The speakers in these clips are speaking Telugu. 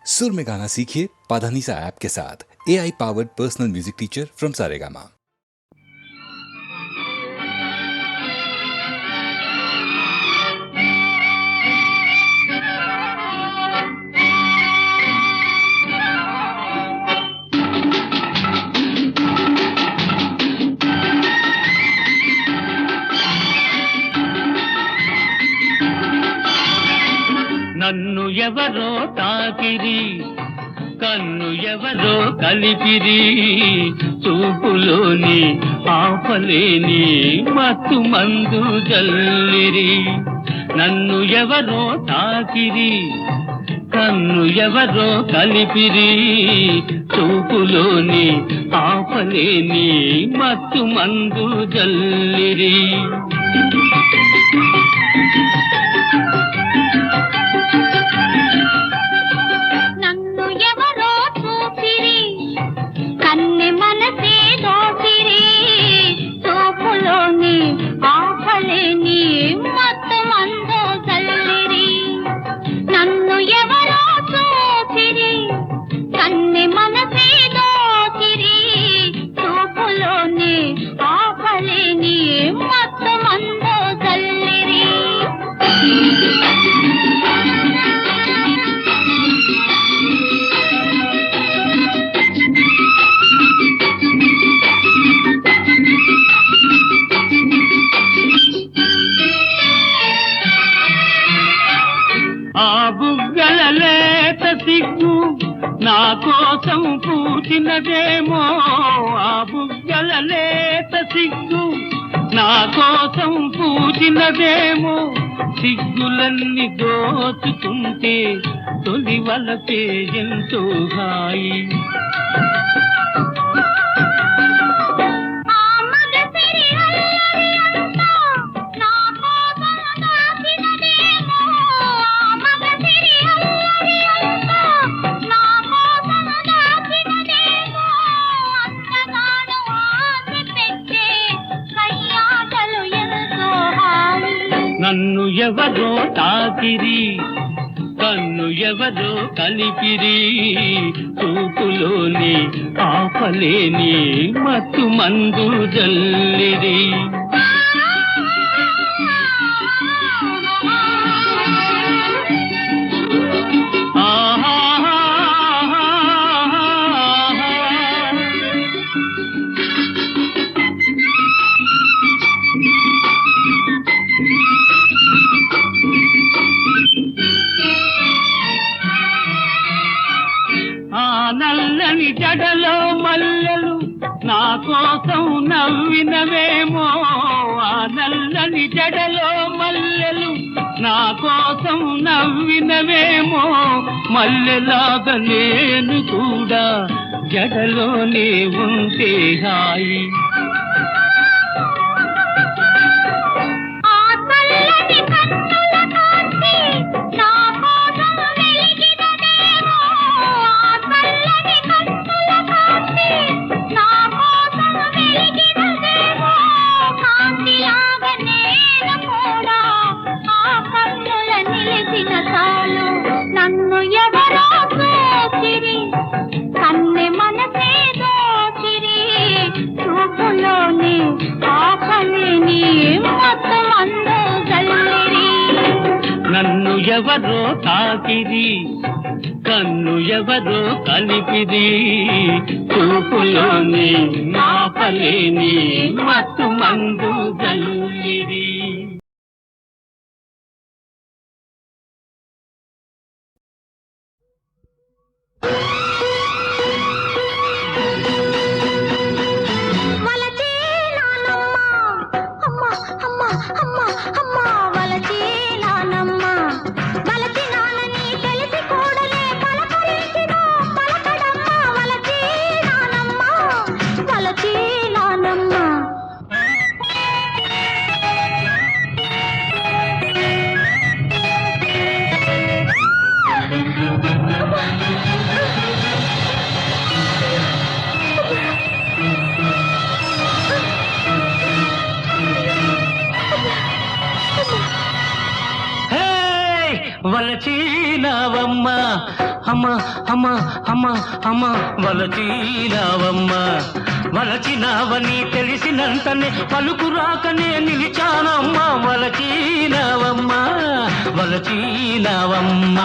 सुर में गाना सीखिए पाधानीसा ऐप के साथ। AI powered personal music teacher from Saregama. నన్ను ఎవరో తాకిరి, కన్ను ఎవరో కలిపిరి, చూపులోని ఆపలేని మత్తు మందు జల్లిరి. నన్ను ఎవరో తాకిరి, కన్ను ఎవరో కలిపిరి, చూపులోని ఆపలేని మత్తు మందు జల్లిరి. నా కోసం పూచినదేమో, ఆ బుగ్గల లేత సిగ్గు నా కోసం పూచినదేమో. సిగ్గులన్నీ దోచుకుంటే తొలి వలపే ఎంతో హాయి. నన్ను ఎవరో తాకిరి, కన్ను ఎవరో కలిపిరి, చూపులోని ఆపలేని మత్తు మందు జల్లిరి. నల్లని జడలో మల్లెలు నా కోసం నవ్వినవేమో, ఆ నల్లని జడలో మల్లెలు నా కోసం నవ్వినవేమో. మల్లెలాగా నేను కూడా జడలోనే ఉంటే హాయి. నన్ను ఎవరో తాకిరి, కన్ను ఎవరో కలిపిరి, చూపులోని ఆపలేని మత్తు మందు జల్లిరి. వలచినావమ్మ అమ్మ అమ్మ అమ్మ అమ్మ వలచినావమ్మ వలచినావని తెలిసినంతనే పలుకు రాకనే నిలిచానమ్మ వలచినావమ్మ వలచినావమ్మ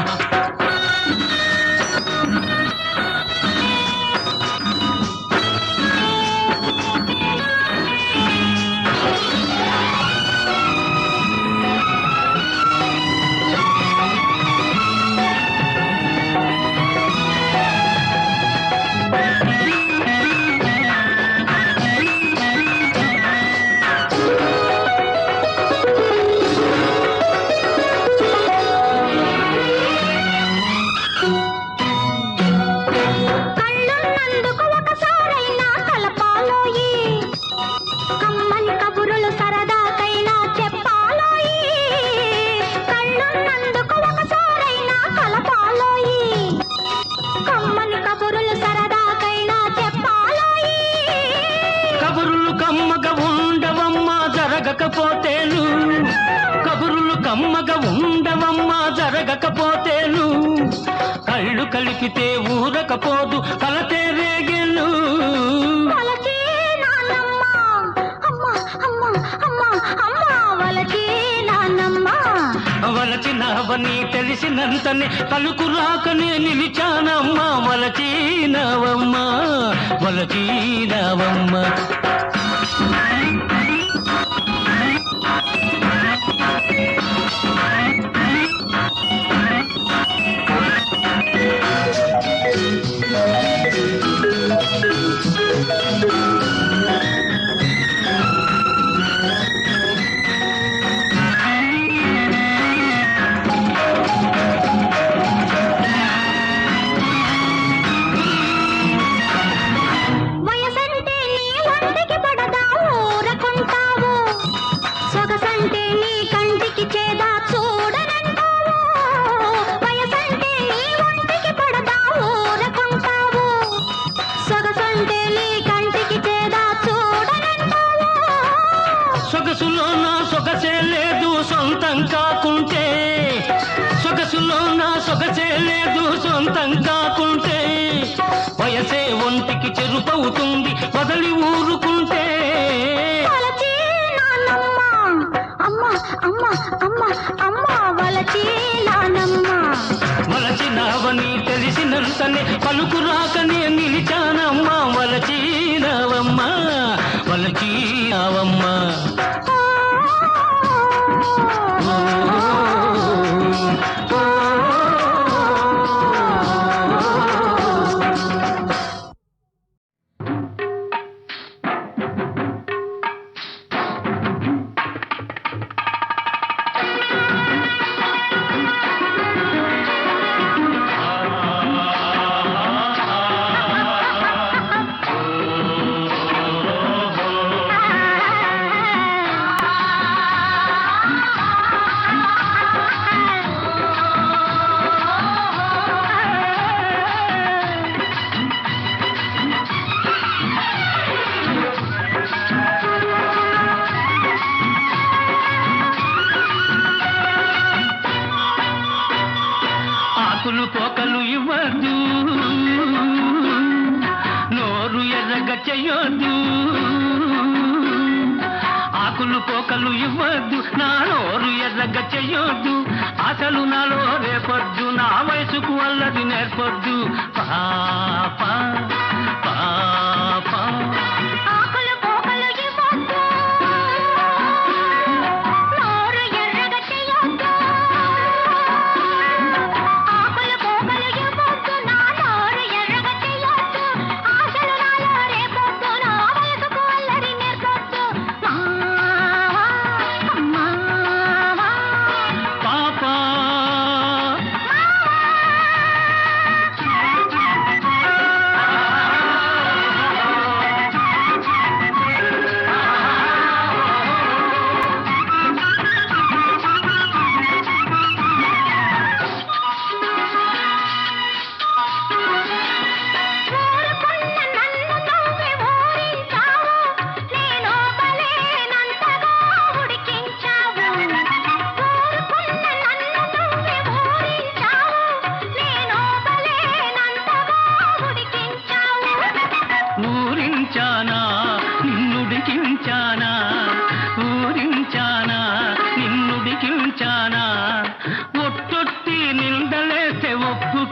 జరగకపోతేను కబురులు కమ్మగా ఉండవమ్మా జరగకపోతేను కళ్ళు కలిపితే ఊరకపోదు కలతే రేగెను వలచినవని తెలిసినంతనే పలుకు రాకనే నిలిచానమ్మా వలచినవమ్మా వలచినవమ్మా సొగసులోన సొగసే లేదు సొంతం కాకుంటే సొగసులోన సొగసే లేదు సొంతం కాకుంటే వయసే ఒంటికి చెరుపవుతుంది వదలి ఊరుకుంటే వలచినావని తెలిసినంతనే పలుకు రాకనే నిలిచానమ్మా వలచినావమ్మా వలచినావమ్మా ఆకులు పోకలు ఇవ్వద్దు నోరు ఎర్రగ చెయ్యొద్దు ఆకులు పోకలు ఇవ్వద్దు నా నోరు ఎర్రగ చెయ్యొద్దు అసలు నాలో రేపొద్దు నా వయసుకు అల్లది నేర్పొద్దు పాప పాప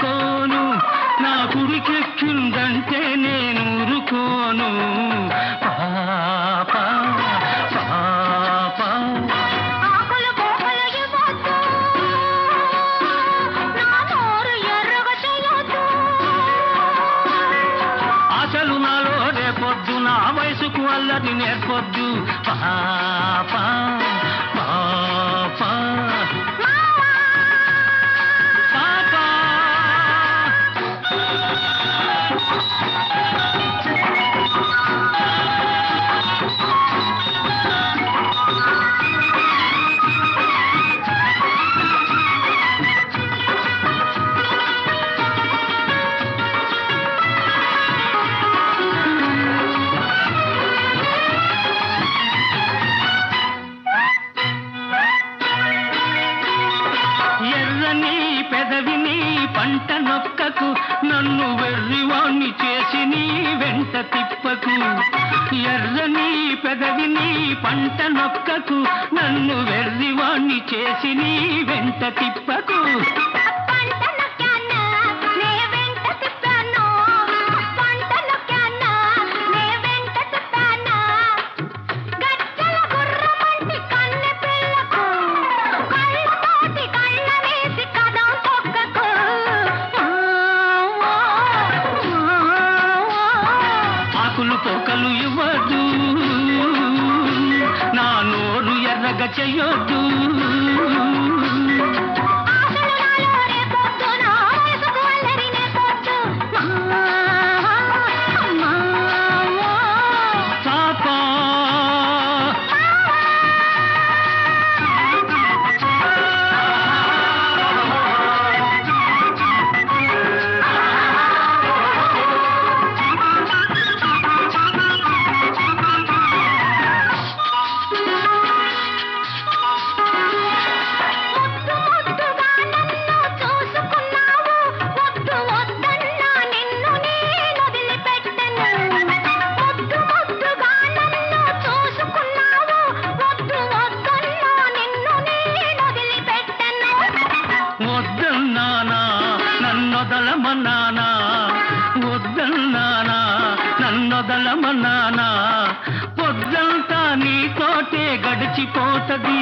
ఊరుకోను, నా గుడికెక్కిందంటే నేను ఊరుకోను. పాప పాప ఆకులు పోకలు ఇవ్వొద్దు, నా నోరు ఎర్రగా చేయొద్దు. అసలు నాలో రేపొద్దు, నా వయసుకు అల్లరి నేర్పొద్దు. పాప పాప పాప ఎర్రని పెదవిని పంట నొక్కకు, నన్ను వెర్రివాణ్ణి చేసి నీ వెంట తిప్పకు. ఎర్రని పెదవిని పంట నొక్కకు, నన్ను వెర్రివాణ్ణి చేసి నీ వెంట తిప్పకు. పంట నొక్కానా, నే వెంట తిప్పాను. పంట నొక్కానా, నే వెంట తిప్పానా. గజ్జల గుర్రమంటి కన్నె పిల్లకు, కళ్ళతోటి కళ్ళ వేసి కదం తొక్కకు. ఆకులు పోకలు ఇవ్వదు, నా నోరు ఎర్రగా చెయ్యొద్దు. ఆశలు నాలో రేపొద్దు, నా వయసుకు అల్లరి నేర్పొద్దు. పాప ముద్దుగా నన్ను చూసుకున్నావు, వద్దు వద్దన్నా నిన్ను నేను వదిలిపెట్టను. ముద్దుగా నన్ను చూసుకున్నావు, వద్దు వద్దన్నా నిన్ను నేను వదిలిపెట్టను. వద్దన్నానా నన్నొదలమన్నానా, వద్దన్నానా నన్నొదలమన్నానా. పొద్దంతా నీతోటే గడిచిపోతది,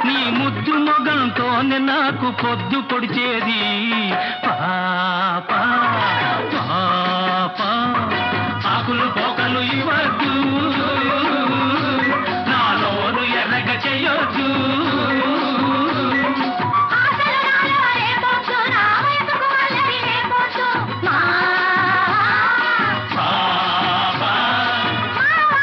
నీ ముద్దు మొగంతోనే నాకు పొద్దు పొడిచేది. పాప పాప ఆకులు పోకలు ఇవ్వద్దు, నా నోరు ఎర్రగా చెయ్యొద్దు. ఆశలు నాలో రేపొద్దు, నా వయసుకు అల్లరి నేర్పొద్దు. పాప పాప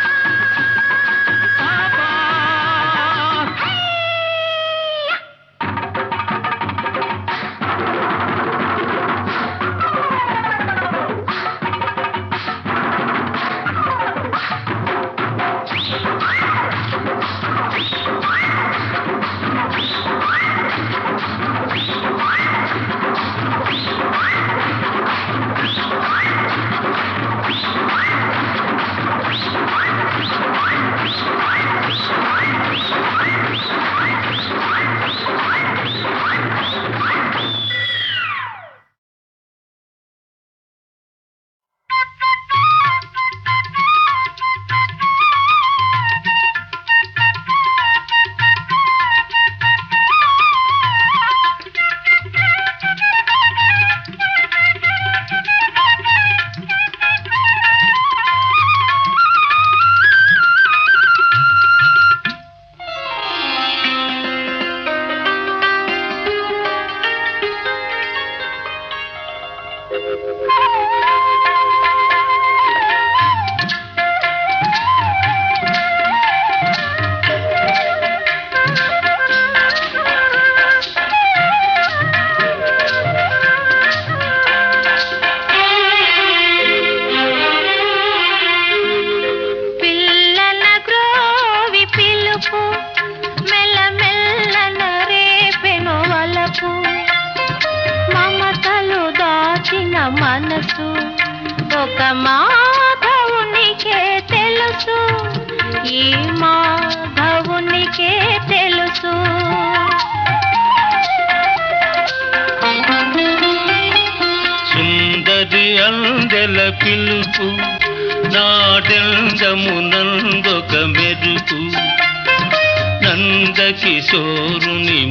మనసు ఒక మాధవునికే తెలుసు, ఈ మాధవునికే తెలుసు. సుందరి అందెల పిలుపు నాడెందమునందొక మెరుపు నందకిశోరుని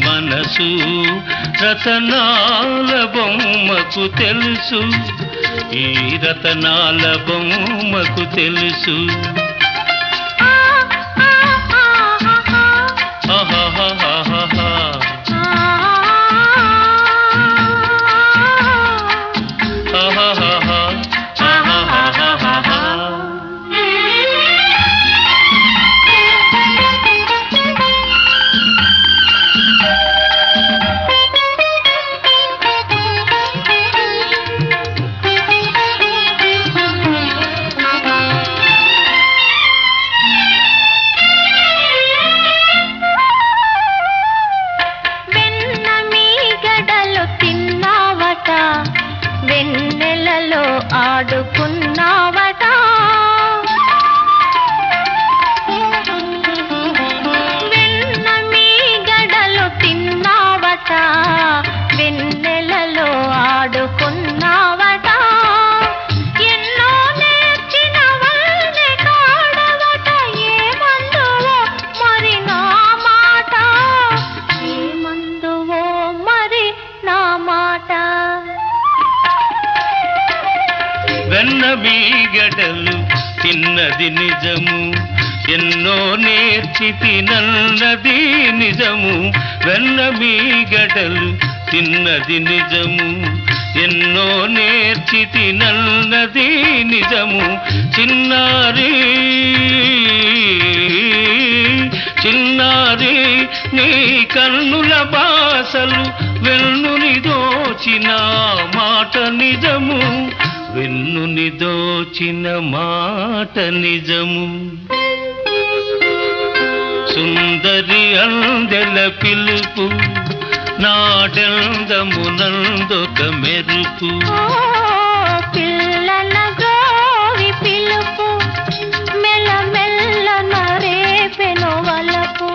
మనసు రతనాల బొమ్మకు తెలుసు ఈ రతనాల బొమ్మకు తెలుసు ఆహాహాహాహా ఆహాహాహా ఆహాహాహాహా వెన్నెలలో ఆడుకున్నావట వెన్న మీ గడలు తిన్నావట వెన్నెలలో ఆడుకున్నావట ఎన్నో నేర్చిన వల్లే కాడవట ఏమందువో మరి నా మాట ఏమందువో మరి నా మాట వెన్న మీగడలు తిన్నది నిజము ఎన్నో నేర్చి తినన్నది నిజము వెన్న మీగడలు తిన్నది నిజము ఎన్నో నేర్చి తినన్నది నిజము చిన్నారి చిన్నారి నీ కన్నుల బాసలు వెన్నుని దోచిన మాట నిజము వెన్నుని దోచిన మాట నిజము సుందరి అందెల పిలుపు నాడెందమునందొక మెరుపు పిల్లల గోవి పిలుపు మెల్ల మెల్లన రేపెను వలపు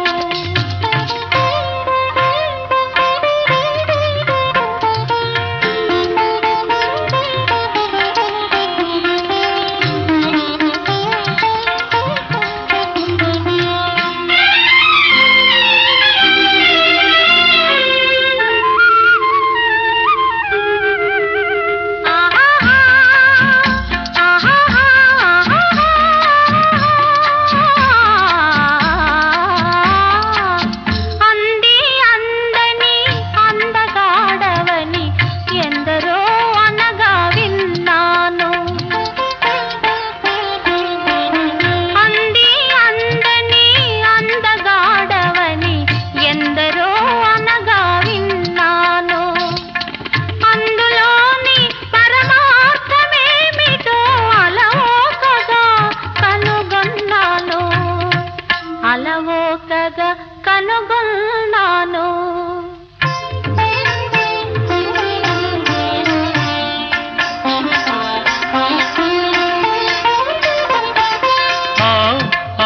అలవోకగా కనుగొన్నాను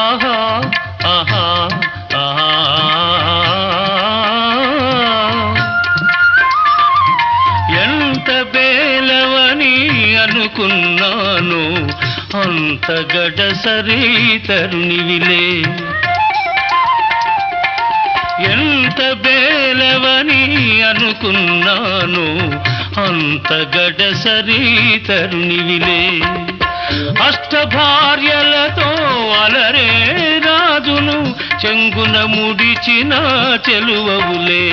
ఆహా ఆహా ఆహా ఎంత బేలవని అనుకున్నాను అంత గడసరి తరుణివిలే ఎంత బేలవని అనుకున్నాను అంత గడసరి తరుణివిలే అష్టభార్యలతో అలరే రాజును చెంగున ముడిచిన చెలువవులే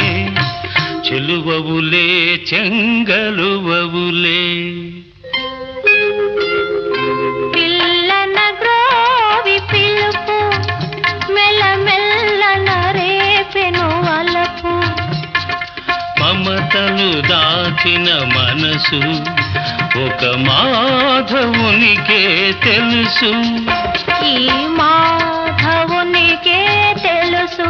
చెలువవులే చెంగలువవులే పిల్లన గ్రోవి పిలుపు మెల్ల మెల్లన రేపెను వలపు మమతలు దాచిన మనసు ఒక మాధవునికే తెలుసు ఈ మాధవునికే తెలుసు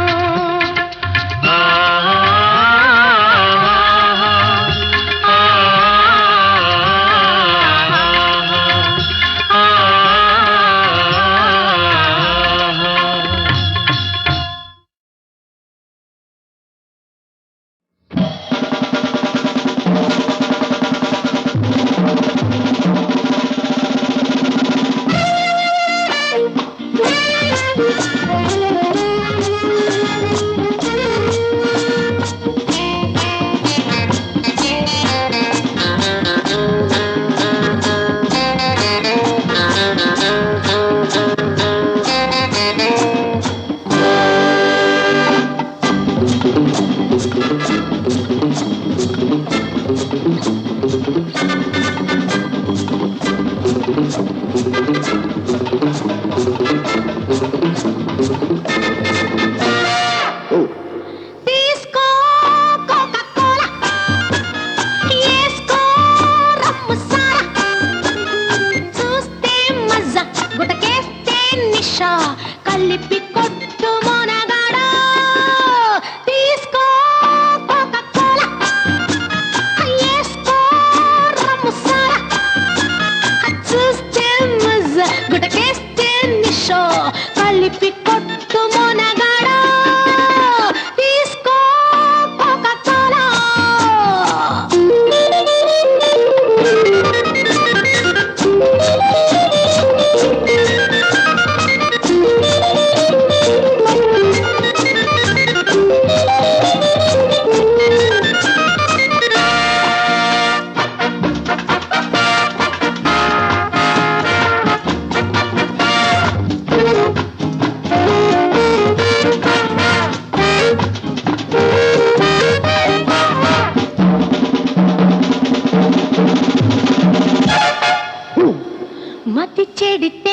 చెడితే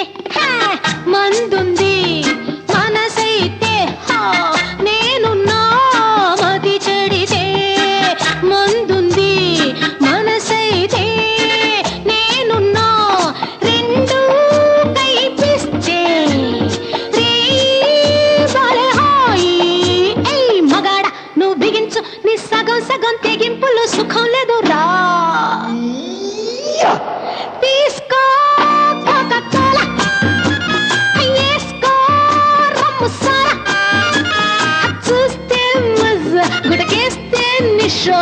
మందుంది మనసైతే నేనున్నా మతి చెడితే మందుంది మనసైతే నేనున్నా రెండు కైపిస్తే రే బాలే హాయి ఏయ్ మగాడ నువ్వు బిగించు నీ సగం సగం తెగింపులు సుఖం లేదు రా తీసుకో కోకా-కోలా వేసుకో రమ్ము సారా చూస్తే మజా గుటకేస్తే నిషో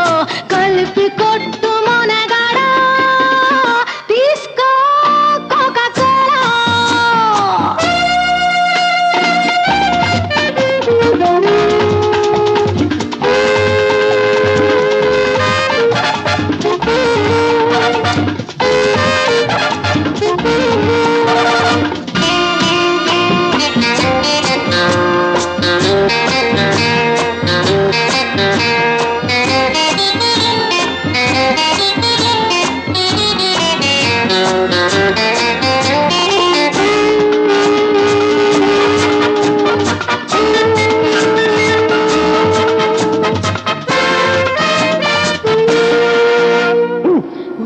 కలిపి కొట్టు మొనగాడా తీసుకో కోకా-కోలా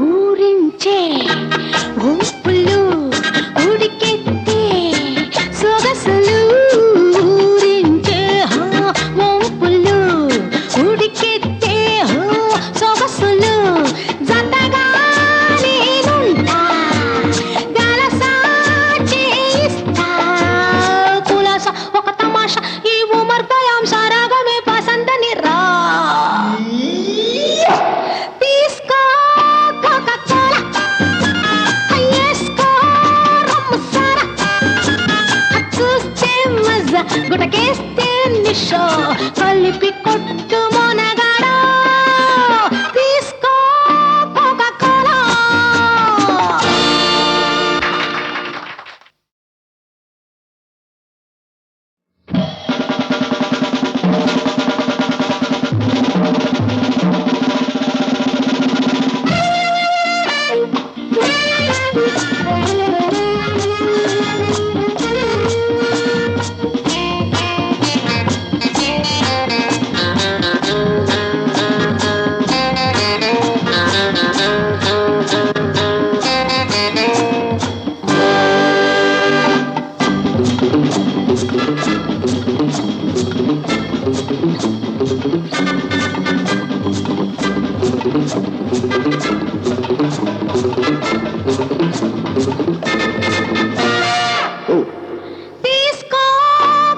ఊరించే ఊపులు ఉడికెత్తే సొగసులు ఊరించే ఊపులు ఉడికెత్తే సొగసులు జతగా నేనుంటా గలసాచి ఇస్తా కులాస ఒక తమాషా ఈ ఉమర్ కయాం సారాగమే పసందని రా తీసుకో కోకా-కోలా వేసుకో రమ్ము సారా చూస్తే మజా గుటకేస్తే నిషో కలిపి కొట్టు మొనగాడా తీసుకో కోకా-కోలా తీసుకో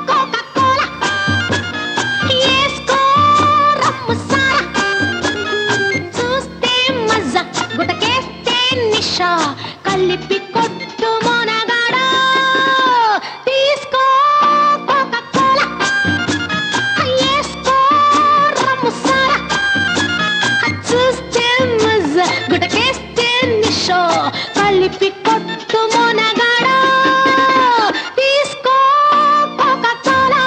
కోకా-కోలా వేసుకో రమ్ము సారా చూస్తే మజా గుటకేస్తే నిషా కలిపి కొట్టు మొనగాడా తీసుకో కోకా-కోలా వేసుకో రమ్ము సారా చూస్తే మజా గుటకేస్తే నిషో కలిపి కొట్టు మొనగాడా తీసుకో కోకా-కోలా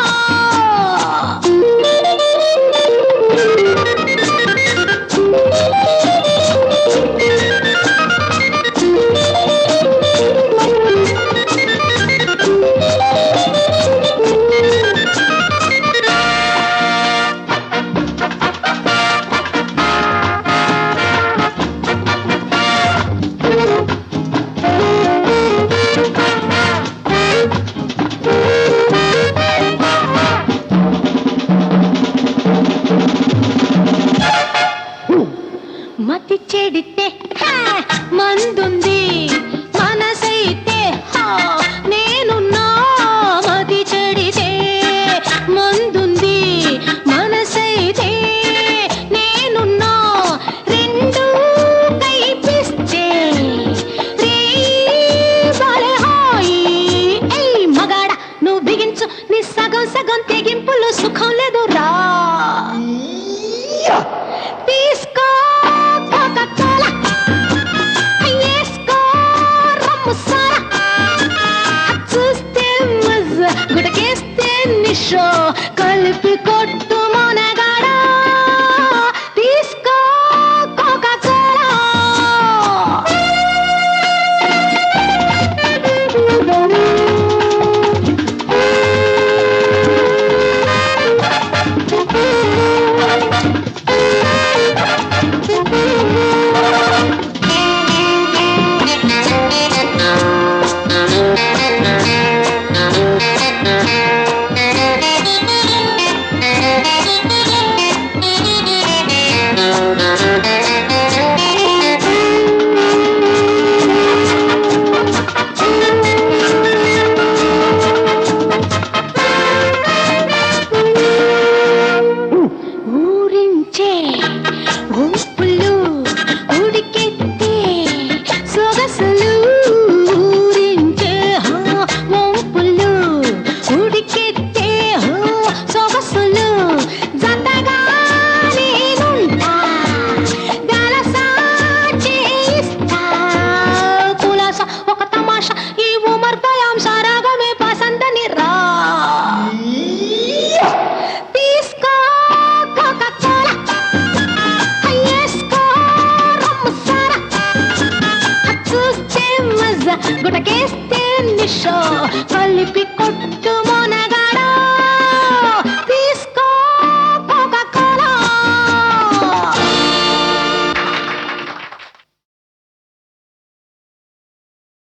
మతి చెడితే మందుంది మనసైతే నేనున్నా మతి చెడితే మందుంది మనసైతే నేనున్నా రెండు కైపిస్తే రే బాలే హాయి ఏయ్ మగాడ నువ్వు బిగించు నీ సగం సగం తెగింపులు సుఖం లేదు రా తీసుకో కోకా-కోలా వేసుకో రమ్ము సారా చూస్తే మజా గుటకేస్తే నిషో కలిపి కొట్టు మొనగాడా తీసుకో కోకా-కోలా గుటకేస్తే నిషో కలిపి కొట్టు మొనగ